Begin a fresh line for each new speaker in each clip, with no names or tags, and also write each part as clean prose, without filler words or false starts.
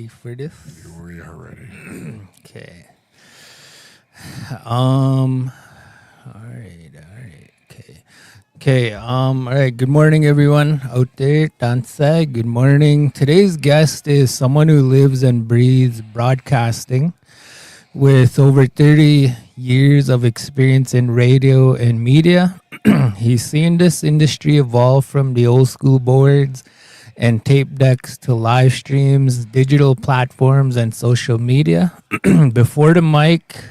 ready for this?
We are ready.
Okay. All right. All right. Good morning, everyone out there. Tansai, good morning. Today's guest is someone who lives and breathes broadcasting with over 30 years of experience in radio and media. He's seen this industry evolve from the old school boards and tape decks to live streams, digital platforms, and social media. Before the mic,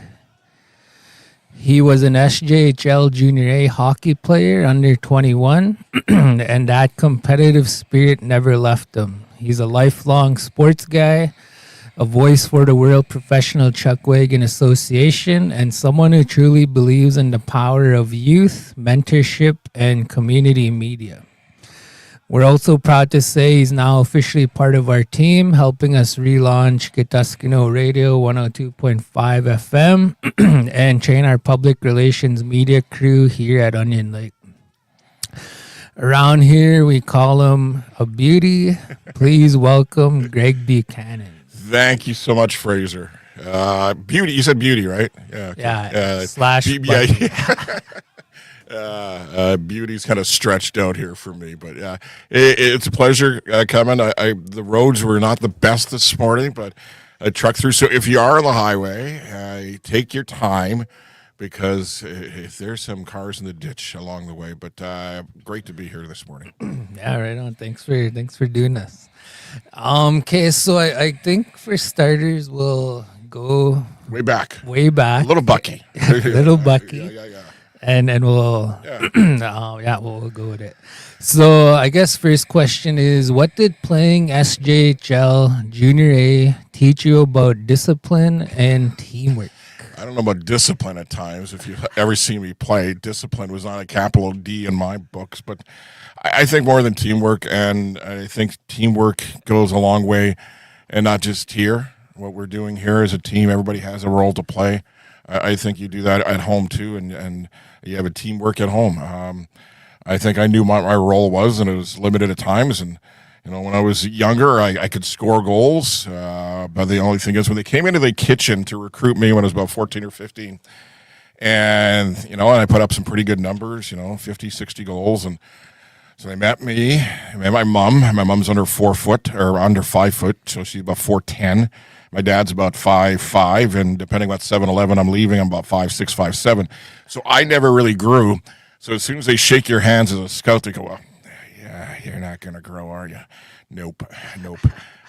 he was an SJHL Junior A hockey player under 21, and that competitive spirit never left him. He's a lifelong sports guy, a voice for the World Professional Chuckwagon Association, and someone who truly believes in the power of youth, mentorship, and community media. We're also proud to say he's now officially part of our team, helping us relaunch Kitaskino Radio 102.5 FM and train our public relations media crew here at Onion Lake. Around here, we call him a beauty. Please welcome Greg Buchanan.
Thank you so much, Fraser. Beauty. You said beauty, right?
Yeah. Okay. Yeah. Slash.
Beauty's kind of stretched out here for me, but yeah, it's a pleasure coming. The roads were not the best this morning, but I trucked through. So if you are on the highway, take your time because if there's some cars in the ditch along the way. But great to be here this morning.
Yeah, right on. Thanks for doing this. Okay, so I think for starters we'll go
way back,
little
Bucky,
little Bucky.
Yeah.
And we'll we'll go with it. So I guess first question is, what did playing SJHL Junior A teach you about discipline and teamwork?
I don't know about discipline at times. If you've ever seen me play, discipline was not a capital D in my books, but I think more than teamwork, and I think teamwork goes a long way, and not just here. What we're doing here as a team, everybody has a role to play. I think you do that at home too, and you have a teamwork at home. I think I knew what my role was, and it was limited at times. And when I was younger, I could score goals. But the only thing is, when they came into the kitchen to recruit me when I was about 14 or 15, and I put up some pretty good numbers, 50, 60 goals, and so they met me. I met my mom. My mom's under 4 foot or under 5 foot, so she's about 4'10". My dad's about 5'5", and depending on what 7-Eleven I'm leaving, I'm about 5'6", 5'7". So I never really grew. So as soon as they shake your hands as a scout, they go, well, yeah, you're not going to grow, are you? Nope.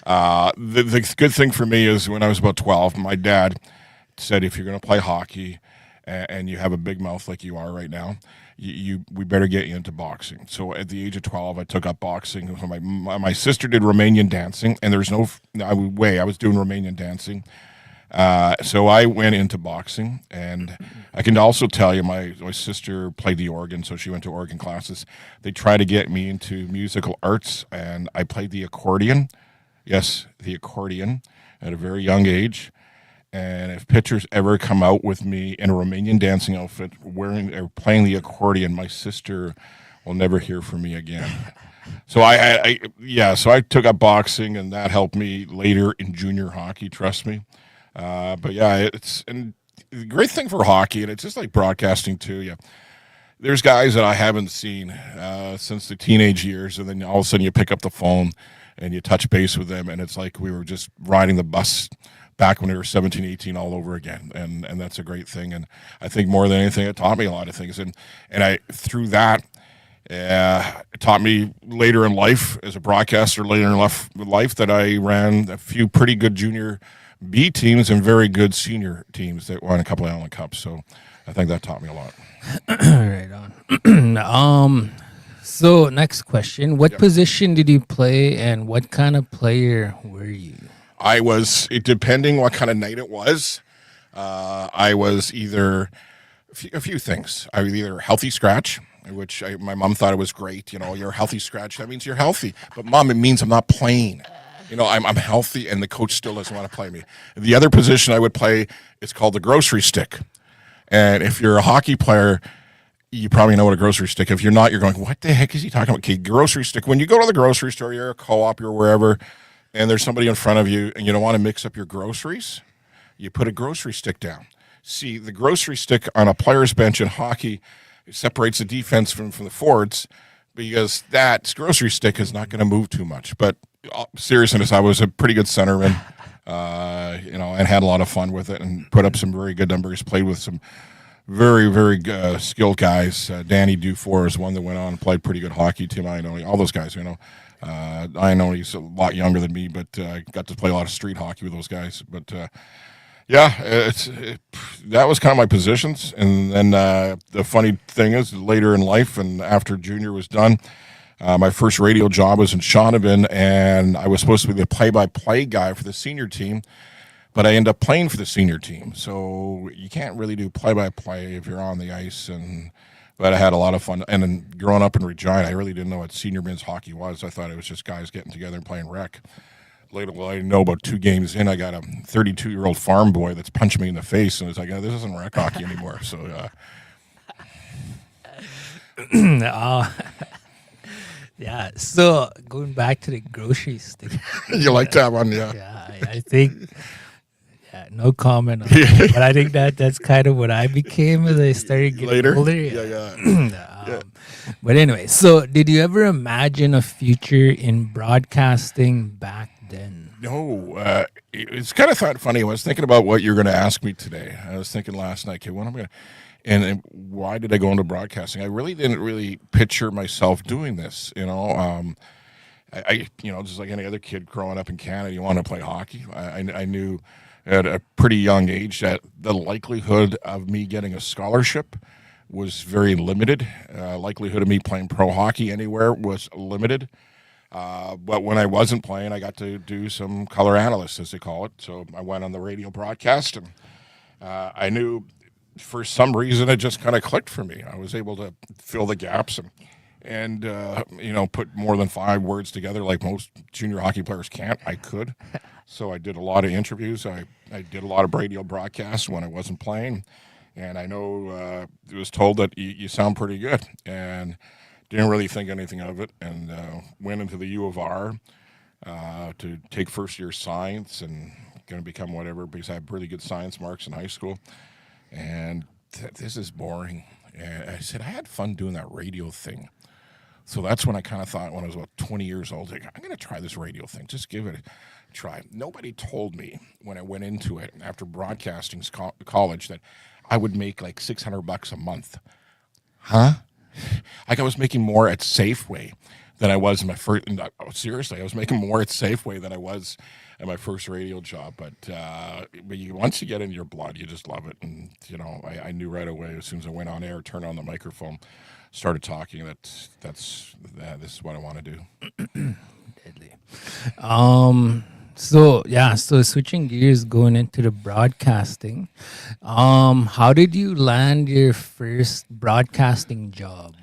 The good thing for me is when I was about 12, my dad said, if you're going to play hockey and you have a big mouth like you are right now, we better get you into boxing. So at the age of 12, I took up boxing. My sister did Romanian dancing, and there's no way I was doing Romanian dancing. So I went into boxing, and I can also tell you my sister played the organ, so she went to organ classes. They tried to get me into musical arts, and I played the accordion. Yes, the accordion at a very young age. And if pictures ever come out with me in a Romanian dancing outfit wearing or playing the accordion, my sister will never hear from me again. So so I took up boxing, and that helped me later in junior hockey, trust me. But yeah, and the great thing for hockey, and it's just like broadcasting too. Yeah, there's guys that I haven't seen since the teenage years, and then all of a sudden you pick up the phone and you touch base with them, and it's like we were just riding the bus back when we were 17, 18 all over again. And that's a great thing. And I think more than anything, it taught me a lot of things. And I through that, it taught me later in life, as a broadcaster, later in life, that I ran a few pretty good junior B teams and very good senior teams that won a couple of Allen Cups. So I think that taught me a lot.
Right on. So next question, what position did you play, and what kind of player were you?
I was, depending what kind of night it was, I was either a few things. I was either healthy scratch, which my mom thought it was great. You're a healthy scratch. That means you're healthy. But Mom, it means I'm not playing. I'm healthy, and the coach still doesn't want to play me. The other position I would play is called the grocery stick. And if you're a hockey player, you probably know what a grocery stick. If you're not, you're going, what the heck is he talking about? Okay, grocery stick. When you go to the grocery store, you're a co-op, you're wherever, and there's somebody in front of you and you don't want to mix up your groceries, you put a grocery stick down. See, the grocery stick on a player's bench in hockey separates the defense from the forwards because that grocery stick is not going to move too much. But seriousness, I was a pretty good centerman, and had a lot of fun with it and put up some very good numbers, played with some very, very skilled guys. Danny Dufour is one that went on and played pretty good hockey. Tim I know all those guys, I know he's a lot younger than me, but I got to play a lot of street hockey with those guys. But that was kind of my positions. And then the funny thing is, later in life and after junior was done, my first radio job was in Shaunavon, and I was supposed to be the play-by-play guy for the senior team, but I ended up playing for the senior team. So you can't really do play-by-play if you're on the ice. But I had a lot of fun. And then growing up in Regina, I really didn't know what senior men's hockey was. I thought it was just guys getting together and playing rec. Later, I know about 2 games in, I got a 32-year-old farm boy that's punching me in the face, and it's like, this isn't rec hockey anymore. So,
yeah. So going back to the grocery stick.
You like that one, yeah?
Yeah, I think. Yeah, no comment on that. But I think that's kind of what I became as I started getting
Later?
older.
Yeah.
But anyway, so did you ever imagine a future in broadcasting back then?
No, it's kind of funny. I was thinking about what you're going to ask me today. I was thinking last night, okay, what I'm going to, and why did I go into broadcasting? I really didn't picture myself doing this. I just like any other kid growing up in Canada, you want to play hockey. I knew at a pretty young age that the likelihood of me getting a scholarship was very limited. Likelihood of me playing pro hockey anywhere was limited. But when I wasn't playing, I got to do some color analyst, as they call it. So I went on the radio broadcast, and I knew for some reason it just kind of clicked for me. I was able to fill the gaps and put more than 5 words together like most junior hockey players can't. I could. So I did a lot of interviews. I did a lot of radio broadcasts when I wasn't playing. And I know it was told that you sound pretty good. And didn't really think anything of it, and went into the U of R to take first-year science and going to become whatever because I had really good science marks in high school. And this is boring. And I said, I had fun doing that radio thing. So that's when I kind of thought when I was about 20 years old, like, I'm going to try this radio thing. Just give it a try. Nobody told me when I went into it after broadcasting college that I would make like $600 a month. Huh? Like I was making more at Safeway than I was in my first. Seriously, I was making more at Safeway than I was at my first radio job. But once you get in your blood, you just love it. And I knew right away as soon as I went on air, turned on the microphone, started talking. This is what I want to do.
Deadly. So switching gears, going into the broadcasting, how did you land your first broadcasting job?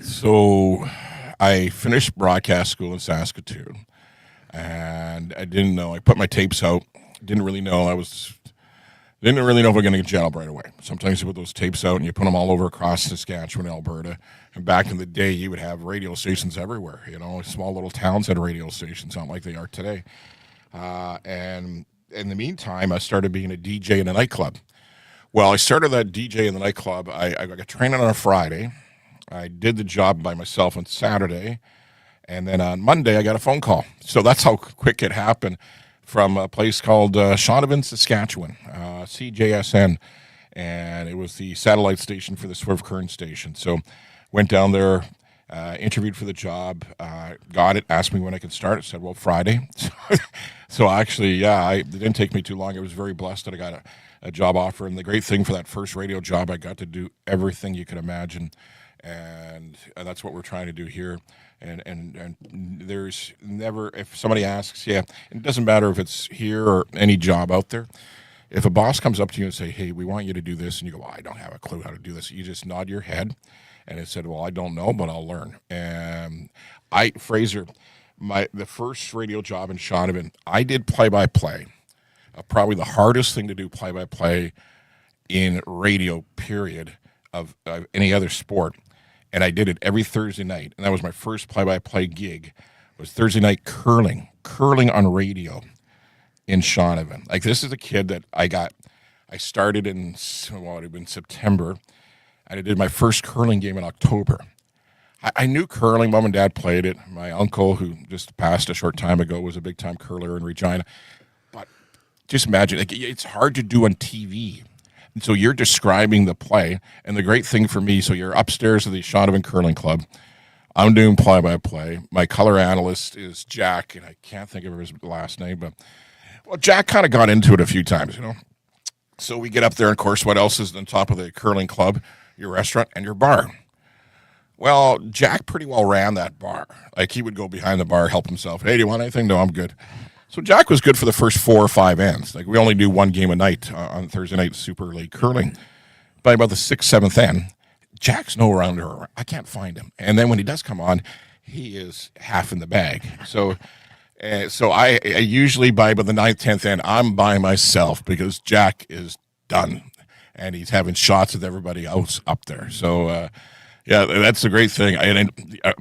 So I finished broadcast school in Saskatoon, and I didn't know. I put my tapes out. Didn't really know if we were going to get a job right away. Sometimes you put those tapes out and you put them all over across Saskatchewan, Alberta. And back in the day, you would have radio stations everywhere. Small little towns had radio stations, not like they are today. And in the meantime, I started being a DJ in a nightclub. Well, I started that DJ in the nightclub. I got training on a Friday. I did the job by myself on Saturday. And then on Monday, I got a phone call. So that's how quick it happened from a place called Shaunavon, Saskatchewan, CJSN. And it was the satellite station for the Swift Current station. So went down there, interviewed for the job, got it, asked me when I could start. I said, well, Friday. So actually, it didn't take me too long. I was very blessed that I got a job offer. And the great thing for that first radio job, I got to do everything you could imagine. And that's what we're trying to do here. And there's never, if somebody asks, it doesn't matter if it's here or any job out there. If a boss comes up to you and say, hey, we want you to do this, and you go, well, I don't have a clue how to do this. You just nod your head. And it said, well, I don't know, but I'll learn. And Fraser, the first radio job in Shaunavon, I did play-by-play. Probably the hardest thing to do play-by-play in radio, period, of any other sport. And I did it every Thursday night. And that was my first play-by-play gig was Thursday night curling on radio in Shaunavon. Like, this is a kid that I started in, well, it would have been September, and I did my first curling game in October. I knew curling. Mom and Dad played it. My uncle, who just passed a short time ago, was a big-time curler in Regina. But just imagine, like, it's hard to do on TV. And so you're describing the play, and the great thing for me, so you're upstairs at the Shaunavon Curling Club. I'm doing play-by-play. My color analyst is Jack, and I can't think of his last name, but, well, Jack kind of got into it a few times, you know. So we get up there, and of course, what else is on top of the curling club? Your restaurant and your bar. Well, Jack pretty well ran that bar. Like, he would go behind the bar, help himself. Hey, do you want anything? No, I'm good. So Jack was good for the first 4 or 5 ends. Like, we only do one game a night on Thursday night Super League curling. By about the 6th, 7th end, Jack's nowhere around her. I can't find him. And then when he does come on, he is half in the bag. So I usually by the 9th, 10th end, I'm by myself because Jack is done. And he's having shots with everybody else up there. So, yeah, that's the great thing. And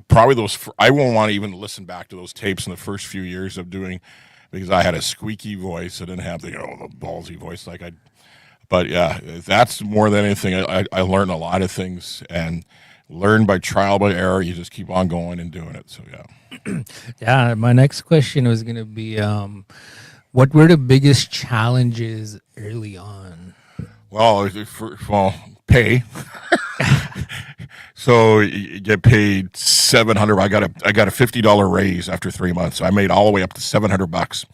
probably I won't want to even listen back to those tapes in the first few years of doing, because I had a squeaky voice. I didn't have the ballsy voice like I. But yeah, that's more than anything. I learned a lot of things and learned by trial by error. You just keep on going and doing it. So yeah.
Yeah, my next question was gonna be, what were the biggest challenges early on?
Well, pay. So you get paid $700. I got a $50 raise after 3 months. So I made all the way up to $700.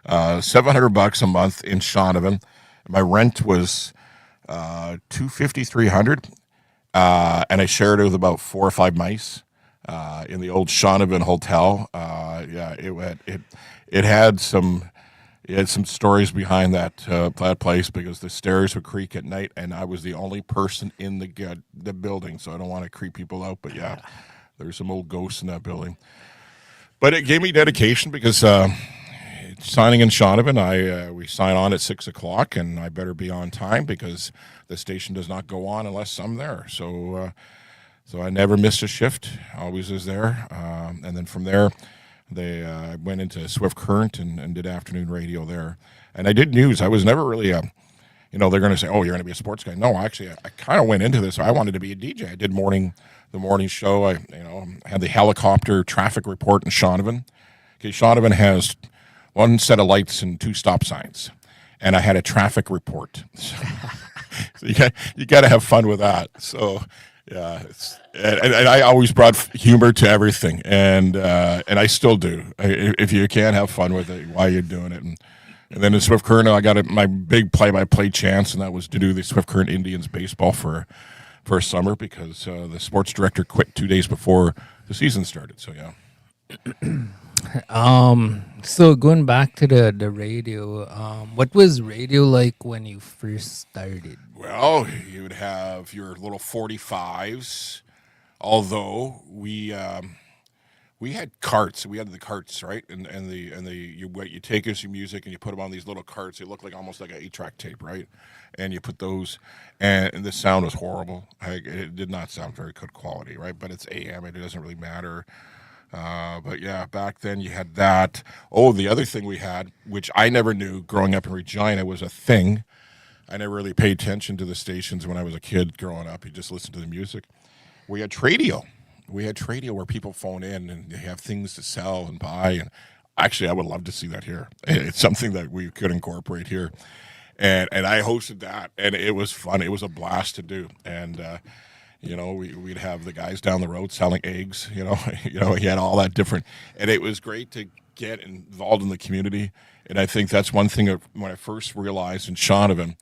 $700 a month in Shaunavon. My rent was $250, $300, and I shared it with about 4 or 5 mice in the old Shaunavon hotel. Yeah, it had some. It had some stories behind that place because the stairs would creak at night, and I was the only person in the building, so I don't want to creep people out. But yeah, there's some old ghosts in that building. But it gave me dedication because signing in Shaunavon, we sign on at 6:00, and I better be on time because the station does not go on unless I'm there. So I never missed a shift. Always is there, and then from there. They went into Swift Current and did afternoon radio there. And I did news. I was never really they're going to say, oh, you're going to be a sports guy. No, actually, I kind of went into this. I wanted to be a DJ. I did the morning show. I had the helicopter traffic report in Shaunavon. Okay, Shaunavon has 1 set of lights and 2 stop signs. And I had a traffic report. So you got to have fun with that. So, yeah, and I always brought humor to everything, and I still do. If you can't have fun with it, why are you doing it? And then in Swift Current, I got my big play-by-play chance, and that was to do the Swift Current Indians baseball for a summer because the sports director quit 2 days before the season started. So yeah.
So going back to the radio, what was radio like when you first started?
Well, you would have your little 45s, although we had carts. We had the carts, right? And you take us your music and you put them on these little carts. They look like almost like an 8-track tape, right? And you put those, and the sound was horrible. It did not sound very good quality, right? But it's AM, and it doesn't really matter. But yeah, back then you had that. Oh, the other thing we had, which I never knew growing up in Regina, was a thing. I never really paid attention to the stations when I was a kid growing up. You just listened to the music. We had Tradio. Where people phone in and they have things to sell and buy. And actually, I would love to see that here. It's something that we could incorporate here. And I hosted that, and it was fun. It was a blast to do. And we'd have the guys down the road selling eggs. He had all that different, and it was great to get involved in the community. And I think that's one thing when I first realized in Shaunavon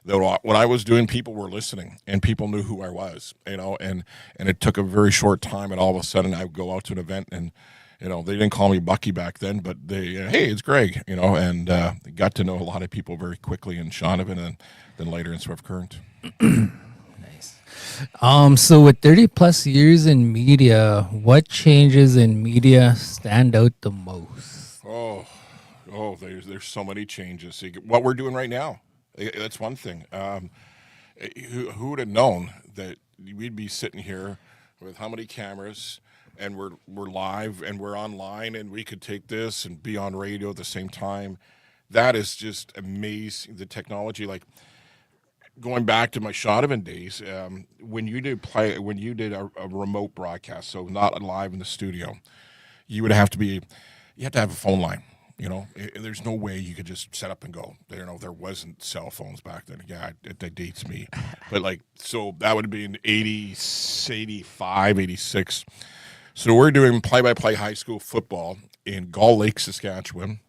that when I was doing, people were listening and people knew who I was. And it took a very short time, and all of a sudden I would go out to an event and. They didn't call me Bucky back then, but hey, it's Greg, and got to know a lot of people very quickly in Shaunavon and then later in Swift Current.
Nice. So with 30 plus years in media, what changes in media stand out the most?
Oh, there's so many changes. See, what we're doing right now, that's one thing. Who would have known that we'd be sitting here with how many cameras, and we're live and we're online and we could take this and be on radio at the same time. That is just amazing. The technology, like going back to my Shotovan days, when you did a remote broadcast, so not live in the studio, you would have to be, you have to have a phone line. There's no way you could just set up and go. There wasn't cell phones back then. Yeah, that dates me. But so that would be in 80, 85, 86. So we're doing play-by-play high school football in Gull Lake, Saskatchewan.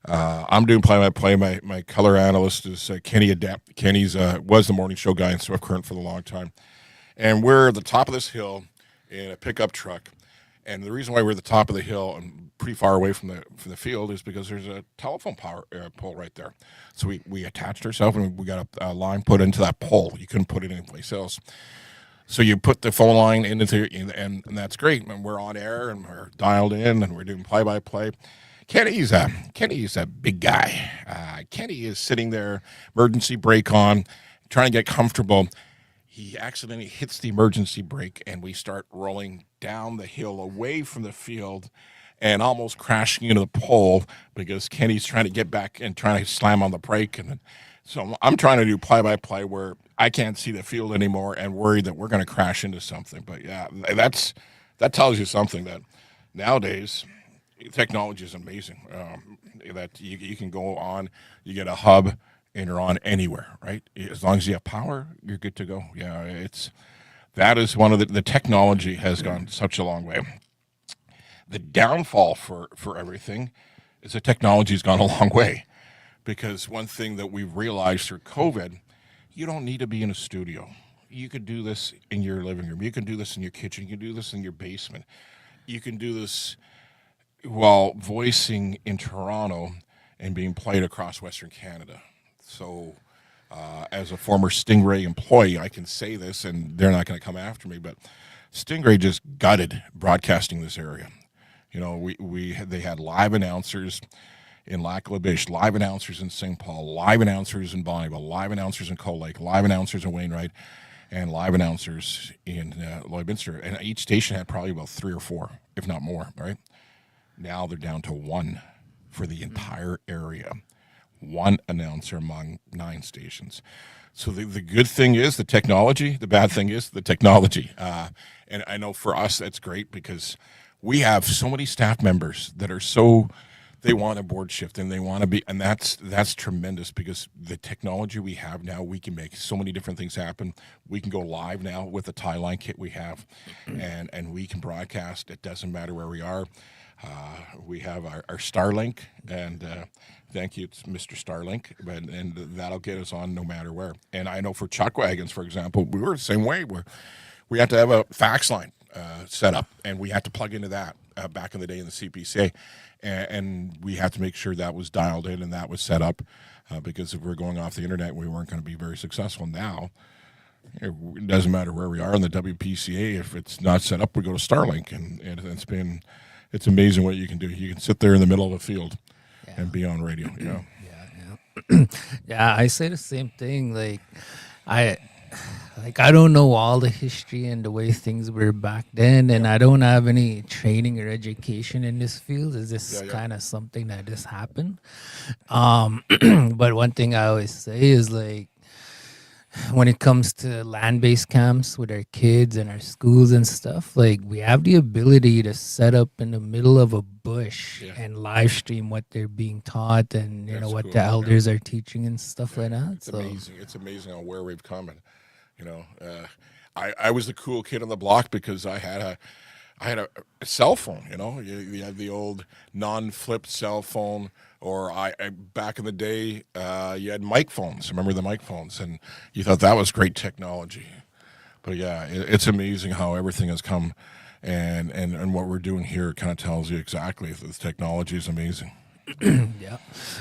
I'm doing play-by-play. My color analyst is Kenny Adept. Kenny's was the morning show guy in Swift Current for a long time. And we're at the top of this hill in a pickup truck. And the reason why we're at the top of the hill and pretty far away from the field is because there's a telephone power pole right there. So we attached ourselves and we got a line put into that pole. You couldn't put it anyplace else. So you put the phone line into and that's great. And we're on air and we're dialed in and we're doing play-by-play. Kenny's a big guy. Kenny is sitting there, emergency brake on, trying to get comfortable. He accidentally hits the emergency brake, and we start rolling down the hill away from the field and almost crashing into the pole because Kenny's trying to get back and trying to slam on the brake. And so I'm trying to do play-by-play where I can't see the field anymore and worried that we're going to crash into something. But, yeah, that tells you something that nowadays technology is amazing. That you can go on, you get a hub, and you're on anywhere, right? As long as you have power, you're good to go. Yeah, that is one of the technology has gone such a long way. The downfall for everything is the technology's gone a long way, because one thing that we've realized through COVID, you don't need to be in a studio. You could do this in your living room. You can do this in your kitchen. You can do this in your basement. You can do this while voicing in Toronto and being played across Western Canada. So as a former Stingray employee, I can say this, and they're not going to come after me, but Stingray just gutted broadcasting this area. They had live announcers in Lac La Biche, live announcers in St. Paul, live announcers in Bonneville, live announcers in Cold Lake, live announcers in Wainwright, and live announcers in Lloydminster. And each station had probably about 3 or 4, if not more, right? Now they're down to 1 for the entire area. 1 announcer among 9 stations. So the good thing is the technology. The bad thing is the technology. And I know for us that's great because we have so many staff members that are they want a board shift and they want to be, and that's tremendous because the technology we have now, we can make so many different things happen. We can go live now with the tie line kit we have, and we can broadcast. It doesn't matter where we are. We have our Starlink, and thank you, it's Mr. Starlink, and that'll get us on no matter where. And I know for Chuck Wagons, for example, we were the same way, where we had to have a fax line set up, and we had to plug into that back in the day in the CPCA, and we had to make sure that was dialed in and that was set up, because if we were going off the internet, we weren't going to be very successful. Now, it doesn't matter where we are in the WPCA. If it's not set up, we go to Starlink, and it's amazing what you can do. You can sit there in the middle of a field and be on radio.
Yeah. Yeah, I say the same thing. I don't know all the history and the way things were back then, and I don't have any training or education in this field. It's just kind of something that just happened. But one thing I always say is when it comes to land-based camps with our kids and our schools and stuff, we have the ability to set up in the middle of a bush and live stream what they're being taught and what the elders are teaching and stuff like that.
It's amazing. It's amazing on where we've come. And I was the cool kid on the block because I had a cell phone. You had the old non-flip cell phone. Or I back in the day, you had mic phones. Remember the mic phones? And you thought that was great technology. But yeah, it's amazing how everything has come, and what we're doing here kind of tells you exactly this technology is amazing.
Yeah.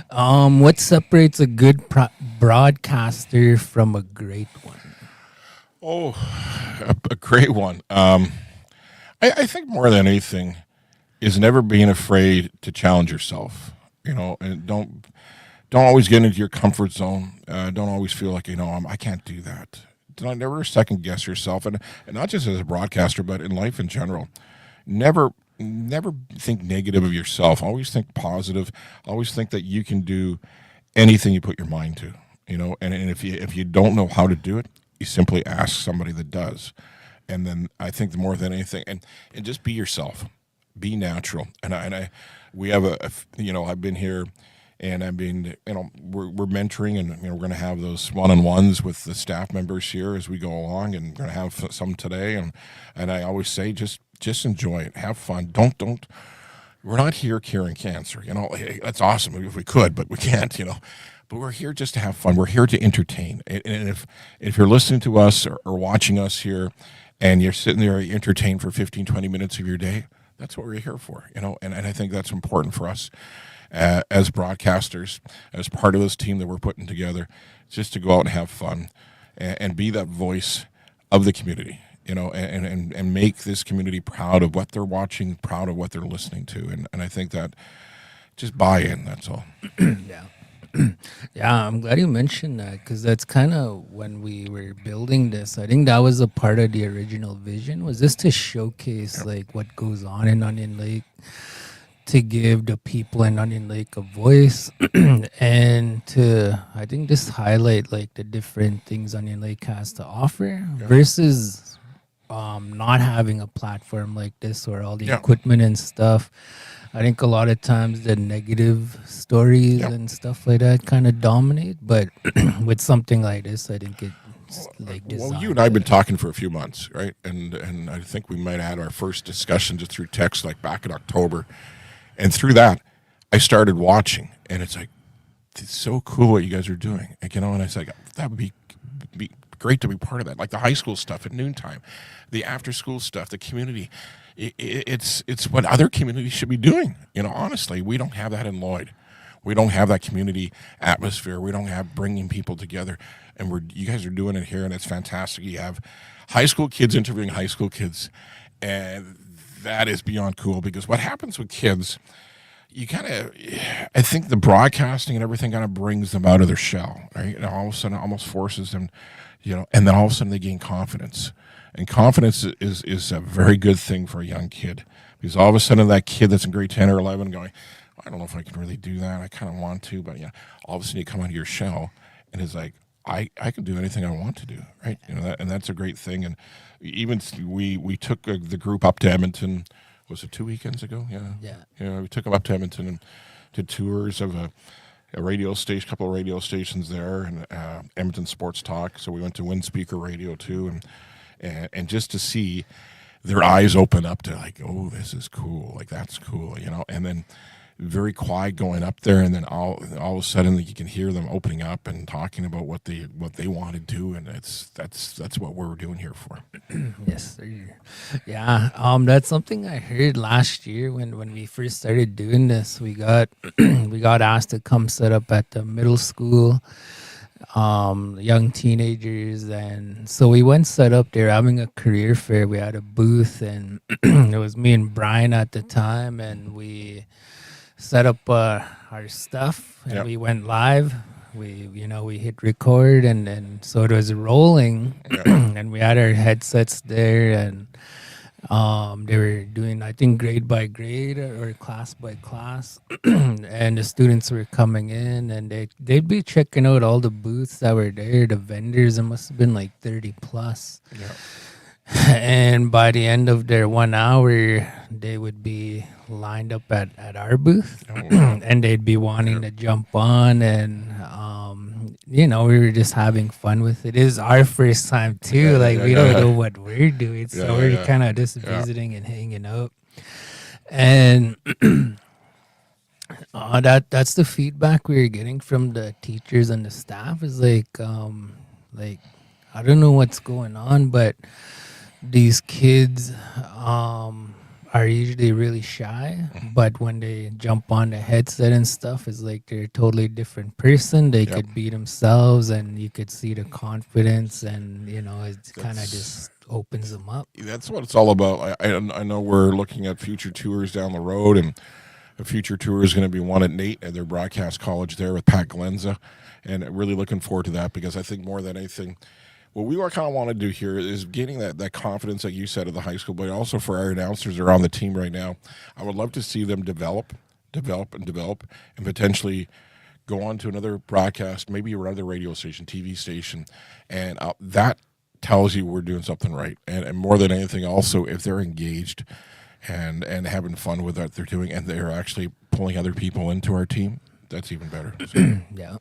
What separates a good broadcaster from a great one?
Oh, a great one. I think more than anything is never being afraid to challenge yourself. And don't always get into your comfort zone. Don't always feel like, I can't do that. Don't never second guess yourself, and not just as a broadcaster, but in life in general. never think negative of yourself. Always think positive. Always think that you can do anything you put your mind to. And if you don't know how to do it, you simply ask somebody that does. And then I think more than anything, and just be yourself, be natural. We have I've been here, and I've been, we're mentoring, and we're going to have those one-on-ones with the staff members here as we go along, and we're going to have some today. And I always say, just enjoy it, have fun. Don't. We're not here curing cancer. Hey, that's awesome if we could, but we can't. But we're here just to have fun. We're here to entertain. And if you're listening to us or watching us here, and you're sitting there entertained for 15, 20 minutes of your day, that's what we're here for, and I think that's important for us as broadcasters, as part of this team that we're putting together, just to go out and have fun and be that voice of the community, and make this community proud of what they're watching, proud of what they're listening to. And I think that just buy in, that's all.
Yeah. Yeah, I'm glad you mentioned that, because that's kind of when we were building this. I think that was a part of the original vision, was just to showcase like what goes on in Onion Lake, to give the people in Onion Lake a voice, and to, I think, just highlight like the different things Onion Lake has to offer, versus not having a platform like this or all the equipment and stuff. I think a lot of times the negative stories and stuff like that kind of dominate, but with something like this, I think it's like designed.
Well, you and I have been talking for a few months, right? And I think we might have had our first discussion just through text, like back in October. And through that, I started watching, and it's like, it's so cool what you guys are doing. And I was like, that would be great to be part of that. Like the high school stuff at noontime, the after school stuff, the community. It's what other communities should be doing. Honestly, we don't have that in Lloyd. We don't have that community atmosphere. We don't have bringing people together, and you guys are doing it here, and it's fantastic. You have high school kids interviewing high school kids, and that is beyond cool, because what happens with kids, I think the broadcasting and everything kind of brings them out of their shell, right? And all of a sudden it almost forces them, and then all of a sudden they gain confidence. And confidence is a very good thing for a young kid, because all of a sudden that kid that's in grade 10 or 11 going, I don't know if I can really do that. I kind of want to, but all of a sudden you come out of your shell, and it's like, I can do anything I want to do, right? And that's a great thing. And even we took the group up to Edmonton. Was it 2 weekends ago? Yeah. We took them up to Edmonton and did tours of a radio station, couple of radio stations there, and Edmonton Sports Talk. So we went to Wind Speaker Radio too, and just to see their eyes open up to like, oh, this is cool, like that's cool, and then very quiet going up there, and then all of a sudden you can hear them opening up and talking about what they want to do, and that's what we're doing here for.
Yes, sir. Yeah, that's something I heard last year when we first started doing this. We got we got asked to come set up at the middle school, young teenagers, and so we went set up there having a career fair. We had a booth, and it was me and Brian at the time, and we set up our stuff, and we went live. We hit record, and so it was rolling, and we had our headsets there, and they were doing, I think, grade by grade or class by class, and the students were coming in, and they'd be checking out all the booths that were there, the vendors. It must have been like 30 plus. And by the end of their 1 hour, they would be lined up at our booth, and they'd be wanting to jump on, and we were just having fun with it. It is our first time too. We don't know what we're doing, so we're kind of just visiting and hanging out. And that's the feedback we were getting from the teachers and the staff, is like I don't know what's going on, but these kids are usually really shy, but when they jump on the headset and stuff, it's like they're a totally different person. They could be themselves, and you could see the confidence, and it kind of just opens them up.
That's what it's all about. I know we're looking at future tours down the road, and a future tour is going to be one at Nate at their broadcast college there with Pat Glenza, and really looking forward to that, because I think more than anything, what we kind of want to do here is getting that confidence that you said at the high school, but also for our announcers that are on the team right now. I would love to see them develop, and potentially go on to another broadcast, maybe another radio station, TV station, and that tells you we're doing something right. And more than anything, also, if they're engaged and having fun with what they're doing, and they're actually pulling other people into our team, that's even better. So.
Yeah.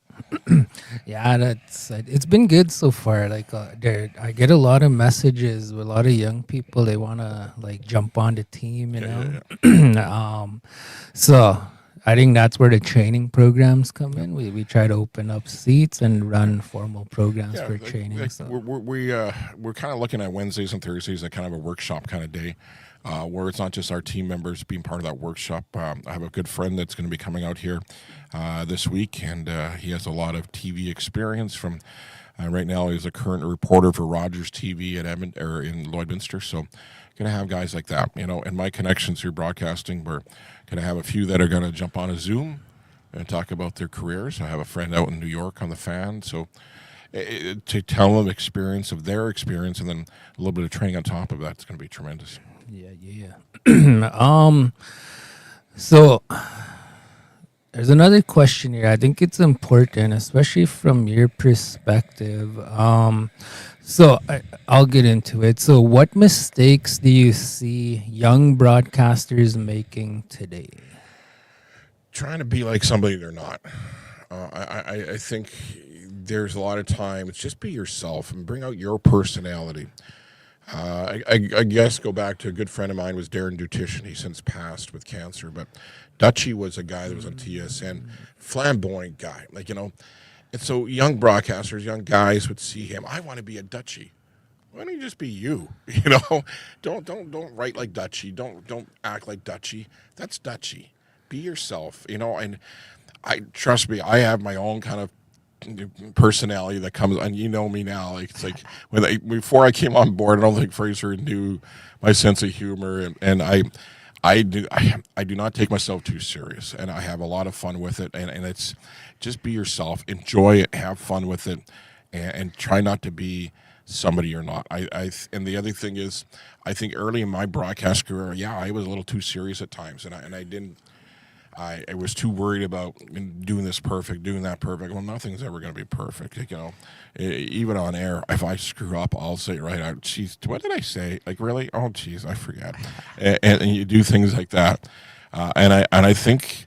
Yeah, it's been good so far. Like I get a lot of messages with a lot of young people. They want to like jump on the team, you know. Yeah. So I think that's where the training programs come in. We try to open up seats and run formal programs for training.
Like
so.
We're kind of looking at Wednesdays and Thursdays at kind of a workshop kind of day. Where it's not just our team members being part of that workshop. I have a good friend that's going to be coming out here this week, and he has a lot of TV experience from. Right now, he's a current reporter for Rogers TV in Lloydminster. So, going to have guys like that, you know. And my connections through broadcasting, we're going to have a few that are going to jump on a Zoom and talk about their careers. I have a friend out in New York on the fan, so. To tell them experience of their experience, and then a little bit of training on top of that, it's going to be tremendous.
Yeah. So there's another question here. I think it's important, especially from your perspective. So I'll get into it. So what mistakes do you see young broadcasters making today?
Trying to be like somebody they're not. I think there's a lot of times just be yourself and bring out your personality. I guess go back to a good friend of mine was Darren Dutition. He's since passed with cancer, but Dutchie was a guy that was on TSN, flamboyant guy, like, you know. And so young broadcasters, young guys would see him. I want to be a Dutchie. Why don't you just be you? You know, don't write like Dutchie. Don't act like Dutchie. That's Dutchie. Be yourself. You know, and trust me, I have my own kind of personality that comes, and you know me now. Like it's like before I came on board, I don't think Fraser knew my sense of humor, and I do not take myself too serious, and I have a lot of fun with it, and it's just be yourself, enjoy it, have fun with it, and try not to be somebody you're not. And the other thing is, I think early in my broadcast career, I was a little too serious at times, and I didn't. I was too worried about doing this perfect, doing that perfect. Well, nothing's ever going to be perfect, you know. Even on air, if I screw up, I'll say it right out. Geez, what did I say? Like, really? Oh, geez, I forget. And you do things like that. And I think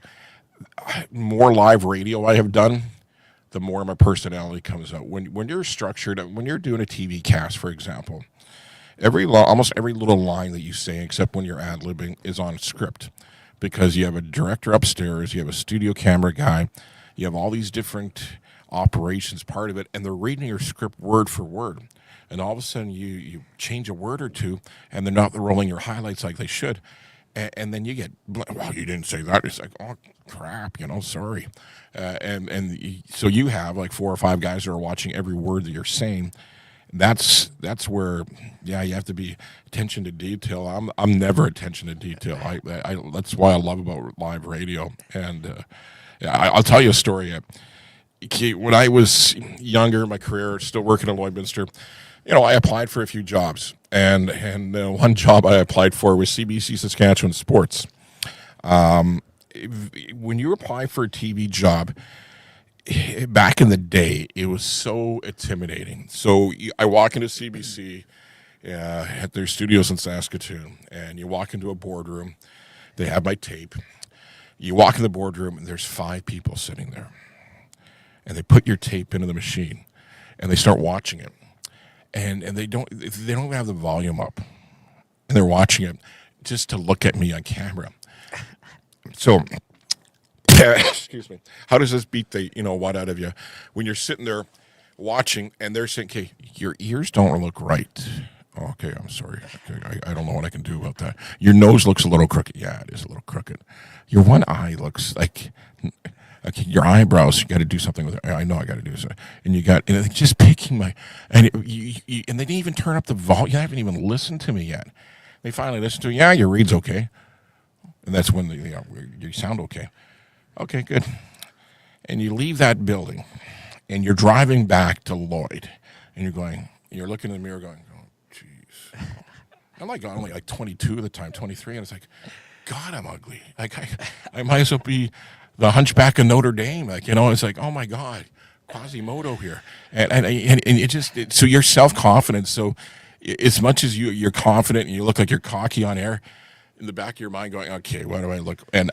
more live radio I have done, the more my personality comes out. When you're structured, when you're doing a TV cast, for example, almost every little line that you say, except when you're ad-libbing, is on script. Because you have a director upstairs, you have a studio camera guy, you have all these different operations part of it, and they're reading your script word for word. And all of a sudden you change a word or two, and they're not rolling your highlights like they should. And then you get, well, you didn't say that. It's like, oh, crap, you know, sorry. So you have like 4 or 5 guys that are watching every word that you're saying. That's where, you have to be attention to detail. I'm never attention to detail. That's why I love about live radio. And I'll tell you a story. When I was younger in my career, still working in Lloydminster, you know, I applied for a few jobs, and one job I applied for was CBC Saskatchewan Sports. When you apply for a TV job, back in the day, it was so intimidating. So I walk into CBC at their studios in Saskatoon, and you walk into a boardroom. They have my tape. You walk in the boardroom, and there's 5 people sitting there. And they put your tape into the machine, and they start watching it. And they don't even have the volume up. And they're watching it just to look at me on camera. So... excuse me. How does this beat the what out of you when you're sitting there watching and they're saying, "Okay, your ears don't look right." Okay, I'm sorry. Okay, I don't know what I can do about that. Your nose looks a little crooked. Yeah, it is a little crooked. Your one eye looks like your eyebrows. You got to do something with it. I know I got to do something. And just picking my and and they didn't even turn up the volume. You haven't even listened to me yet. They finally listen to it. Yeah, your read's okay, and that's when you sound okay. Okay, good. And you leave that building, and you're driving back to Lloyd, and you're going, you're looking in the mirror going, oh, jeez. I'm like only like 22 at the time, 23, and it's like, God, I'm ugly. Like I might as well be the Hunchback of Notre Dame. Like, it's like, oh my God, Quasimodo here, and it just so your self confidence. So as much as you're confident and you look like you're cocky on air, in the back of your mind going, okay, what do I look? And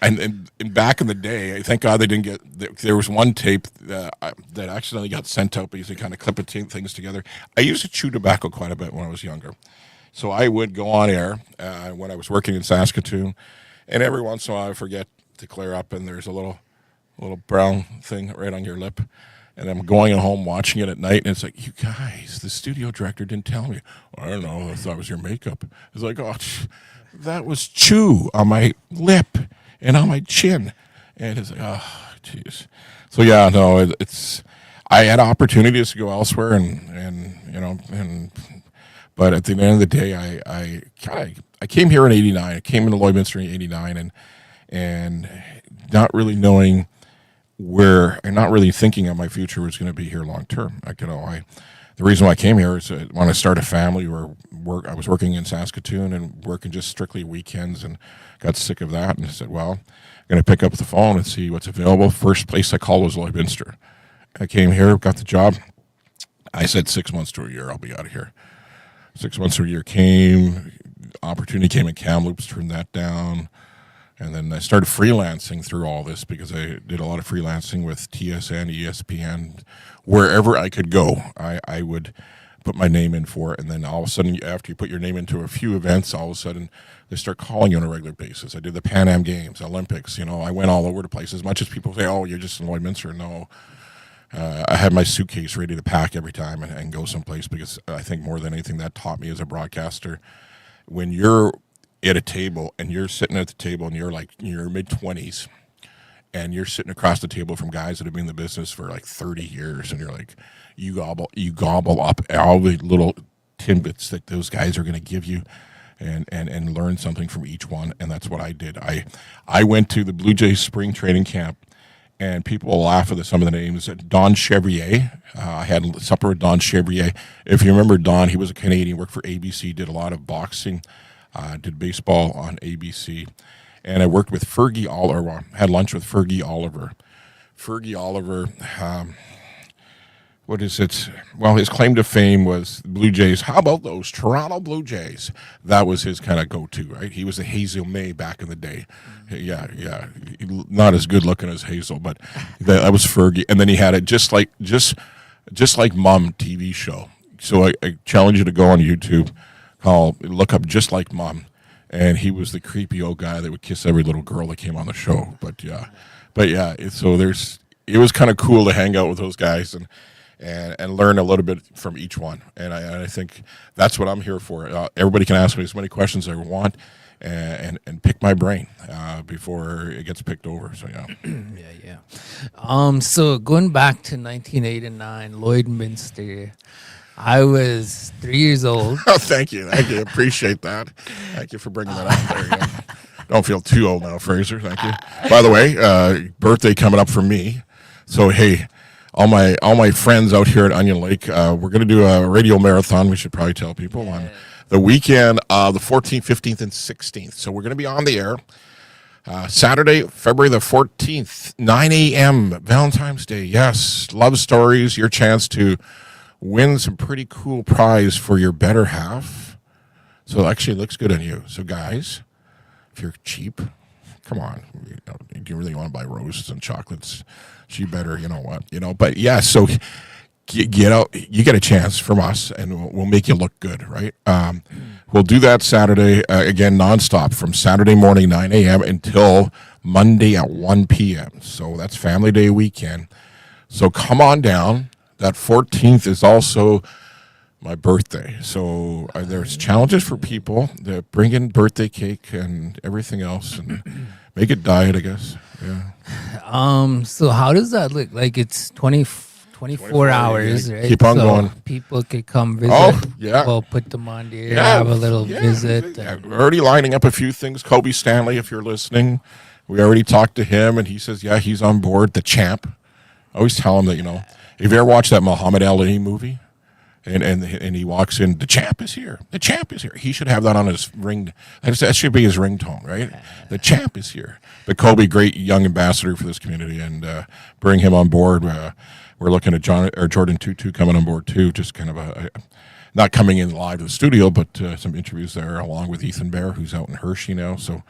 back in the day, thank God they didn't get. There was one tape that accidentally got sent out because they kind of clip things together. I used to chew tobacco quite a bit when I was younger, so I would go on air when I was working in Saskatoon, and every once in a while I forget to clear up, and there's a little brown thing right on your lip. And I'm going home watching it at night, and it's like, you guys, the studio director didn't tell me. I don't know. I thought it was your makeup. It's like, oh, that was chew on my lip and on my chin. And it's like, oh, jeez. So, yeah, no, it's I had opportunities to go elsewhere, but at the end of the day, I came here in '89. I came into Lloydminster in '89, and not really knowing where, and not really thinking of my future was going to be here long term. The reason why I came here is when I started a family I was working in Saskatoon and working just strictly weekends, and got sick of that, and I said, well, I'm going to pick up the phone and see what's available. First place I called was Lloydminster. I came here, got the job. I said 6 months to a year, I'll be out of here. 6 months to a year came, opportunity came in Kamloops, turned that down. And then I started freelancing through all this because I did a lot of freelancing with TSN, ESPN, wherever I could go. I would put my name in for it, and then all of a sudden, after you put your name into a few events, all of a sudden they start calling you on a regular basis. I did the Pan Am Games, Olympics. I went all over the place. As much as people say, "Oh, you're just in Lloydminster," no. I had my suitcase ready to pack every time and go someplace, because I think more than anything that taught me as a broadcaster, when you're at a table and you're sitting at the table and you're like in your mid-20s and you're sitting across the table from guys that have been in the business for like 30 years, and you're like, you gobble up all the little tidbits that those guys are going to give you, and learn something from each one. And that's what I did. I went to the Blue Jays spring training camp, and people will laugh at some of the names. Don Chevrier. I had supper with Don Chevrier. If you remember Don, he was a Canadian, worked for ABC, did a lot of boxing, did baseball on ABC. And I worked with Fergie Oliver, had lunch with Fergie Oliver. Fergie Oliver, what is it? Well, his claim to fame was Blue Jays. How about those Toronto Blue Jays? That was his kind of go-to, right? He was a Hazel May back in the day. Yeah. Not as good looking as Hazel, but that was Fergie. And then he had it just like Mom TV show. So I challenge you to go on YouTube, look up Just Like Mom. And he was the creepy old guy that would kiss every little girl that came on the show. But yeah, it was kind of cool to hang out with those guys and learn a little bit from each one. And I think that's what I'm here for. Everybody can ask me as many questions as they want, and pick my brain before it gets picked over. So yeah.
Yeah. So going back to 1989, Lloydminster. I was 3 years old.
Oh, thank you. Appreciate that. Thank you for bringing that up. There you go. Don't feel too old now, Fraser. Thank you. By the way, birthday coming up for me. So hey, all my friends out here at Onion Lake, we're going to do a radio marathon. We should probably tell people on the weekend, the 14th, 15th, and 16th. So we're going to be on the air Saturday, February the 14th, 9 a.m. Valentine's Day. Yes, love stories. Your chance to win some pretty cool prize for your better half. So it actually looks good on you. So guys, if you're cheap, come on. Do you really want to buy roses and chocolates? She better, But yeah, so get out. You get a chance from us, and we'll make you look good, right? We'll do that Saturday, again, nonstop from Saturday morning, 9 a.m. until Monday at 1 p.m. So that's Family Day weekend. So come on down. That 14th is also my birthday. So there's challenges for people that bring in birthday cake and everything else, and make it diet, I guess. Yeah.
So how does that look? Like it's 24 hours, right?
Keep on going.
People could come visit.
Oh, yeah.
We'll put them on the air, have a little visit.
Yeah. We're already lining up a few things. Kobe Stanley, if you're listening, we already talked to him, and he says, yeah, he's on board, the champ. I always tell him that, if you ever watched that Muhammad Ali movie, And he walks in. The champ is here. The champ is here. He should have that on his ring. That should be his ringtone, right? The champ is here. But Kobe, great young ambassador for this community, and bring him on board. We're looking at Jordan Tutu coming on board too. Just kind of not coming in live to the studio, but some interviews there along with Ethan Bear, who's out in Hershey now. So.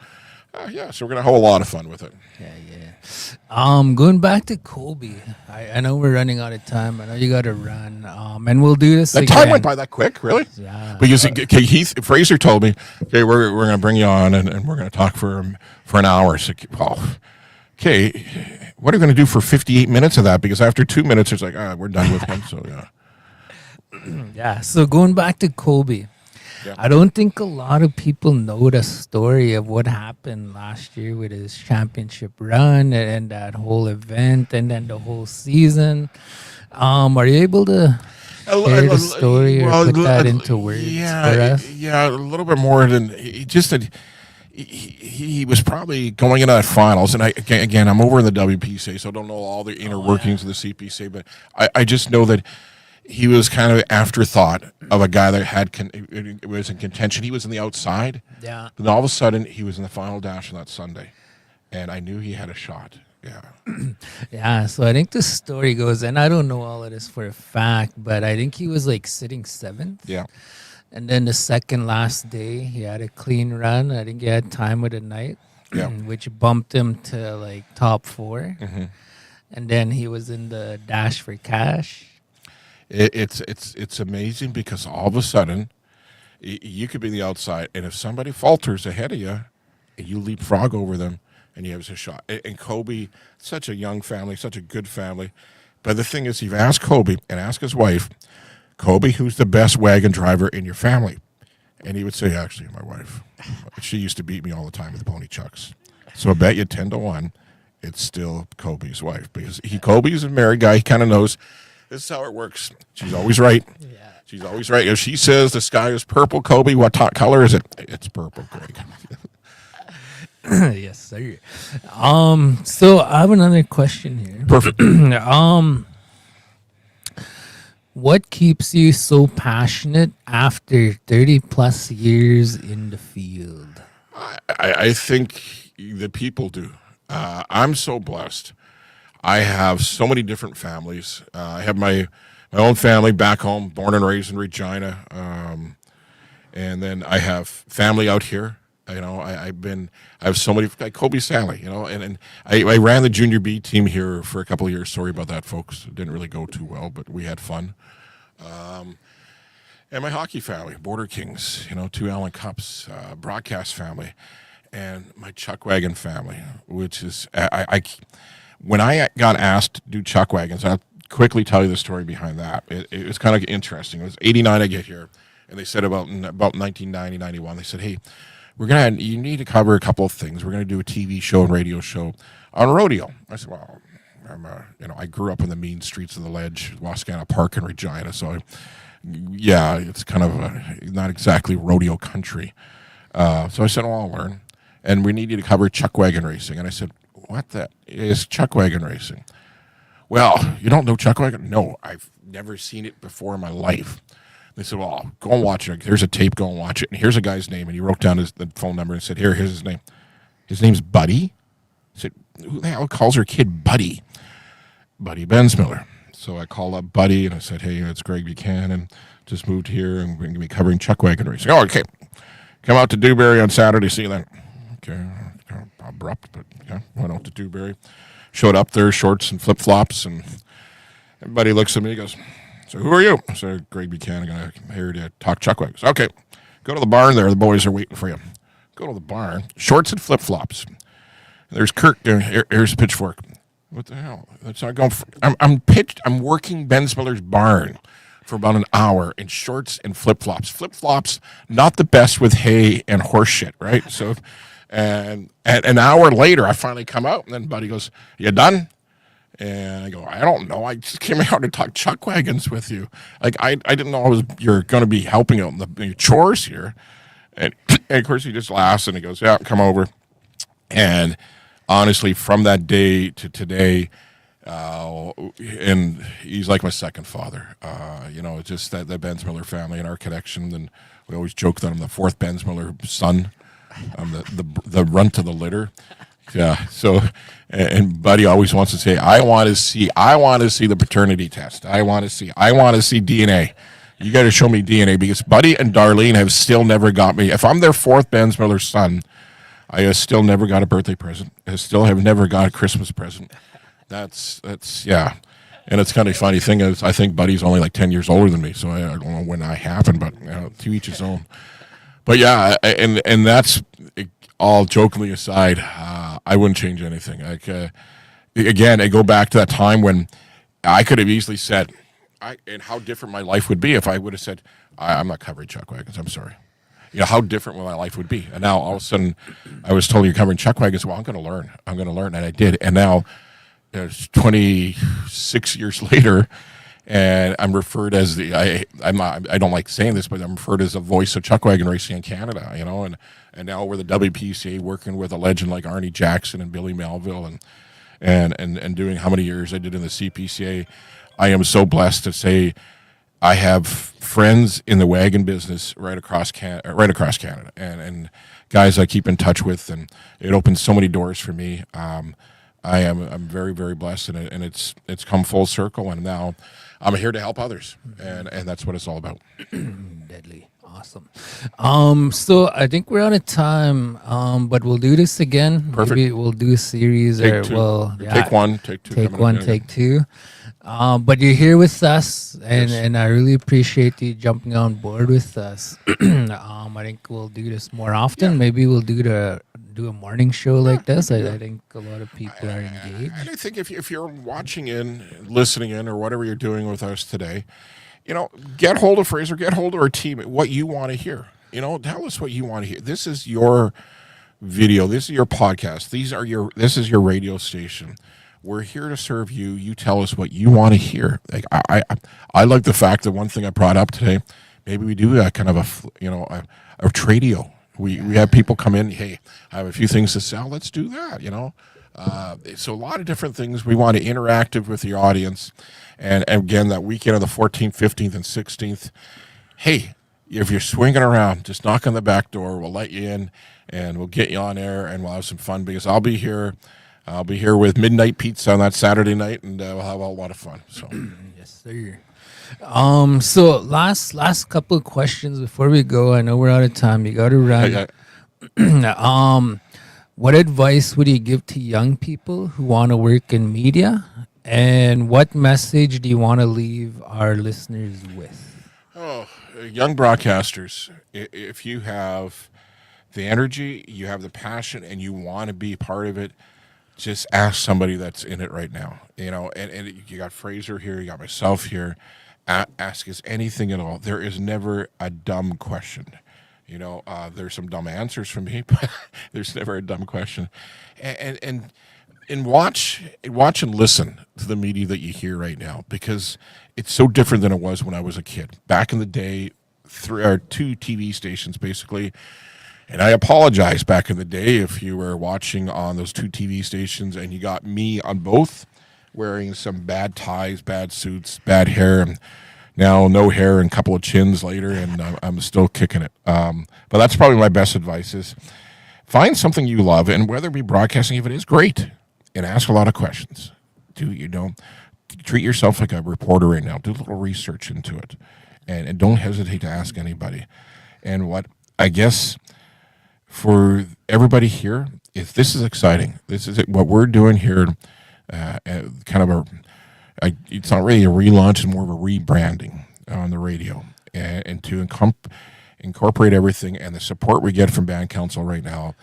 So we're gonna have a lot of fun with it.
Yeah. Going back to Kobe, I know we're running out of time. I know you got to run. And we'll do this.
That
again.
time went by that quick, really?
Yeah.
Because Fraser told me, okay, we're gonna bring you on and we're gonna talk for an hour. So, okay, what are we gonna do for 58 minutes of that? Because after 2 minutes, it's like, we're done with him. So yeah.
Yeah. So going back to Kobe. Yeah. I don't think a lot of people know the story of what happened last year with his championship run and that whole event and then the whole season. Are you able to share the story or put that into words for us?
Yeah, a little bit more than just that. He was probably going into that finals, and I'm over in the WPCA, so I don't know all the inner workings of the CPCA, but I just know that. He was kind of an afterthought of a guy that was in contention. He was on the outside.
Yeah.
But all of a sudden, he was in the final dash on that Sunday. And I knew he had a shot. Yeah.
Yeah, so I think the story goes, and I don't know all of this for a fact, but I think he was like sitting 7th.
Yeah.
And then the second last day, he had a clean run. I think he had time of the night, which bumped him to like top 4. Mm-hmm. And then he was in the dash for cash.
It's amazing because all of a sudden you could be the outside, and if somebody falters ahead of you, and you leapfrog over them, and you have a shot. And Kobe, such a young family, such a good family. But the thing is, you've asked Kobe and ask his wife, Kobe, who's the best wagon driver in your family? And he would say, actually, my wife. She used to beat me all the time with the pony chucks. So I bet you 10-1, it's still Kobe's wife because Kobe's a married guy. He kind of knows. This is how it works. She's always right. Yeah. She's always right. If she says the sky is purple, Kobe, what color is it? It's purple, Greg.
Yes, sir. So I have another question here.
Perfect.
What keeps you so passionate after 30 plus years in the field?
I think the people do. I'm so blessed. I have so many different families. I have my own family back home, born and raised in Regina, and then I have family out here. You know, I have so many, like Kobe Sally, you know, and I ran the junior B team here for a couple of years. Sorry about that, folks. It didn't really go too well, but we had fun. And my hockey family, Border Kings, you know, 2 Allen Cups, broadcast family, and my Chuck Wagon family, which is, when I got asked to do Chuck Wagons, I'll quickly tell you the story behind that. It was kind of interesting. It was 89 I get here, and they said about 1990, 91, they said, hey, you need to cover a couple of things. We're going to do a TV show and radio show on rodeo. I said, well, I grew up in the mean streets of the Ledge, Wascana Park in Regina, so it's kind of not exactly rodeo country. So I said, well, I'll learn. And we need you to cover Chuck Wagon racing. And I said, what the is Chuck Wagon racing? Well, you don't know Chuck Wagon? No, I've never seen it before in my life. They said, well, go and watch it. Here's a tape, go and watch it. And here's a guy's name. And he wrote down the phone number and said, here's his name. His name's Buddy. I said, who the hell calls her kid Buddy? Buddy Bensmiller. So I called up Buddy and I said, hey, it's Greg Buchanan. Just moved here and we're going to be covering Chuck Wagon racing. Oh, okay. Come out to Dewberry on Saturday. See you then. Okay. Abrupt, but yeah, went out to Dewberry. Showed up there, shorts and flip-flops, and everybody looks at me and goes, so who are you? I said, Greg Buchanan, I'm here to talk Chuck Wagons. Okay, go to the barn there. The boys are waiting for you. Go to the barn, shorts and flip-flops. There's Kirk. Here's a pitchfork. What the hell? That's not going. I'm working Bensmiller's barn for about an hour in shorts and flip-flops. Flip-flops, not the best with hay and horse shit, right? So, and an hour later, I finally come out, and then Buddy goes, you done? And I go, I don't know. I just came out to talk Chuck Wagons with you. Like, I didn't know you're going to be helping out in the chores here. And of course, he just laughs, and he goes, yeah, come over. And honestly, from that day to today, And he's like my second father. It's just that the Bensmiller family and our connection. And we always joke that I'm the fourth Bensmiller son. I'm the runt of the litter. Yeah. So, and Buddy always wants to say, I want to see the paternity test. I want to see DNA. You got to show me DNA, because Buddy and Darlene have still never got me. If I'm their fourth Bensmiller son, I have still never got a birthday present. I still have never got a Christmas present. That's yeah. And it's kind of funny thing is, I think Buddy's only like 10 years older than me, so I don't know when that happened, but to each his own. But yeah, and that's all jokingly aside. I wouldn't change anything. Like again, I go back to that time when I could have easily said, and how different my life would be if I would have said, I'm not covering chuck wagons. I'm sorry. How different my life would be. And now all of a sudden, I was told you're covering chuck wagons. Well, I'm going to learn. And I did. And now it's 26 years later, and I'm referred as I don't like saying this, but I'm referred as the voice of chuck wagon racing in Canada. And now we're the WPCA, working with a legend like Arnie Jackson and Billy Melville, and doing how many years I did in the CPCA. I am so blessed to say I have friends in the wagon business right across Canada, and guys I keep in touch with, and it opens so many doors for me. I'm very, very blessed, and it's come full circle, and now I'm here to help others, and that's what it's all about.
Deadly. Awesome. So I think we're out of time, but we'll do this again.
Perfect.
Maybe we'll do a series,
Take two. Take one, take two.
Take one, take two. But you're here with us, and I really appreciate you jumping on board with us. I think we'll do this more often. Yeah. Maybe we'll do a morning show like this. I think a lot of people are engaged.
And I think if you're watching in, listening in, or whatever you're doing with us today, get hold of Fraser, get hold of our team, what you want to hear. Tell us what you want to hear. This is your video. This is your podcast. This is your radio station. We're here to serve you. You tell us what you want to hear. Like I like the fact that one thing I brought up today, maybe we do a kind of a tradio. We have people come in. Hey, I have a few things to sell. Let's do that. So a lot of different things. We want to interactive with the audience, and again, that weekend of the 14th, 15th, and 16th. Hey, if you're swinging around, just knock on the back door. We'll let you in, and we'll get you on air, and we'll have some fun, because I'll be here. I'll be here with Midnight Pizza on that Saturday night, and we'll have a lot of fun. So,
yes, sir. So last couple of questions before we go. I know we're out of time. You got to run. What advice would you give to young people who want to work in media, and what message do you want to leave our listeners with?
Oh, young broadcasters, if you have the energy, you have the passion, and you want to be part of it, just ask somebody that's in it right now. And you got Fraser here, you got myself here. Ask us anything at all. There is never a dumb question. There's some dumb answers from me, but there's never a dumb question. And watch and listen to the media that you hear right now, because it's so different than it was when I was a kid. Back in the day, two TV stations basically. And I apologize back in the day if you were watching on those two TV stations and you got me on both wearing some bad ties, bad suits, bad hair, and now no hair and a couple of chins later, and I'm still kicking it. But that's probably my best advice is find something you love, and whether it be broadcasting, if it is, great, and ask a lot of questions. Treat yourself like a reporter right now. Do a little research into it, and don't hesitate to ask anybody. And what I guess for everybody here, if this is exciting, this is what we're doing here, kind of it's not really a relaunch, it's more of a rebranding on the radio, and to incorporate everything, and the support we get from Band Council right now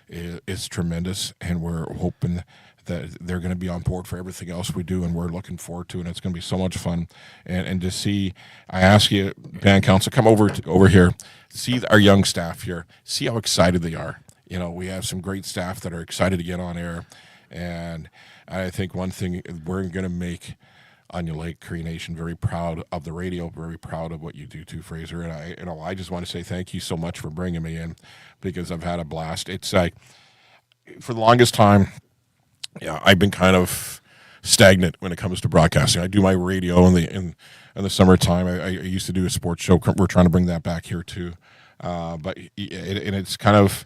is tremendous, and we're hoping that they're going to be on board for everything else we do, and we're looking forward to it, and it's going to be so much fun. And to see, I ask you, Band Council, come over here, see our young staff here, see how excited they are. We have some great staff that are excited to get on air, and I think one thing, we're going to make Onion Lake Cree Nation very proud of the radio, very proud of what you do too, Fraser. And I just want to say thank you so much for bringing me in, because I've had a blast. It's like, for the longest time, I've been kind of stagnant when it comes to broadcasting. I do my radio in the summertime. I used to do a sports show. We're trying to bring that back here too, but it's kind of.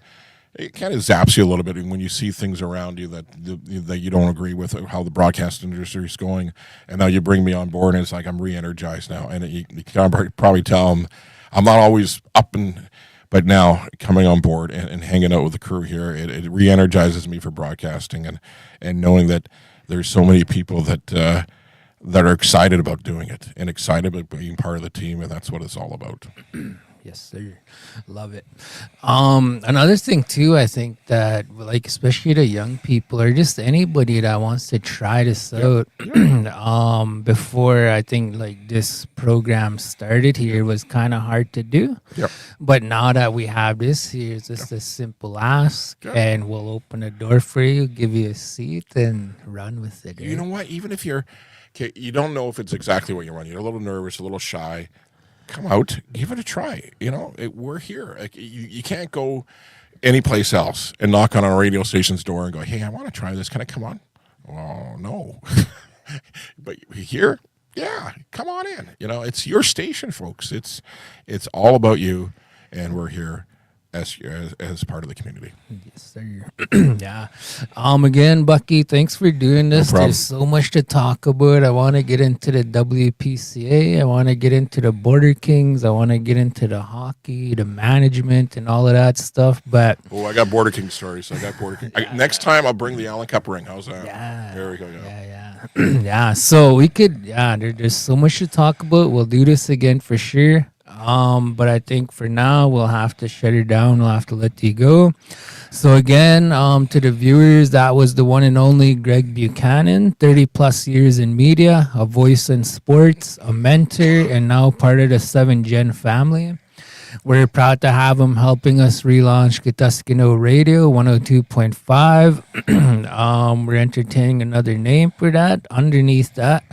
It kind of zaps you a little bit when you see things around you that you don't agree with how the broadcast industry is going, and now you bring me on board, and it's like I'm re-energized now, and you can probably tell I'm not always up but now coming on board and hanging out with the crew here, it re-energizes me for broadcasting, and knowing that there's so many people that are excited about doing it and excited about being part of the team, and that's what it's all about.
Yes, sir. Love it. Another thing too, I think that like especially the young people or just anybody that wants to try this out. Before I think like this program started here was kind of hard to do.
Yep.
But now that we have this here, it's just a simple ask, and we'll open a door for you, give you a seat, and run with it.
You know what? Even if you don't know if it's exactly what you want, you're a little nervous, a little shy. Come out, give it a try. We're here. Like, you can't go anyplace else and knock on a radio station's door and go, "Hey, I want to try this. Can I come on?" Oh no, but here, yeah, come on in. It's your station, folks. It's all about you, and we're here as part of the community.
Yes, sir. Yeah. Again, Bucky, thanks for doing this.
No problem.
There's so much to talk about. I want to get into the WPCA. I want to get into the Border Kings. I want to get into the hockey, the management, and all of that stuff. But
I got Border King stories. I got Border King. Next time, I'll bring the Allen Cup ring. How's that?
Yeah.
There we go.
Yeah. Yeah. So we could. Yeah. There's so much to talk about. We'll do this again for sure. But I think for now we'll have to shut it down. We'll have to let you go. So again, to the viewers, that was the one and only Greg Buchanan, 30 plus years in media, a voice in sports, a mentor, and now part of the 7 Gen family. We're proud to have him helping us relaunch Gitaskino Radio 102.5. We're entertaining another name for that underneath that.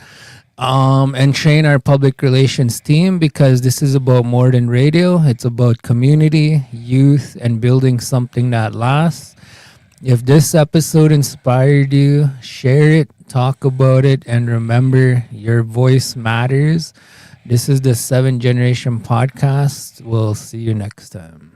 And train our public relations team, because this is about more than radio. It's about community, youth, and building something that lasts. If this episode inspired you, share it, talk about it, and remember, your voice matters. This is the 7 Generation Podcast. We'll see you next time.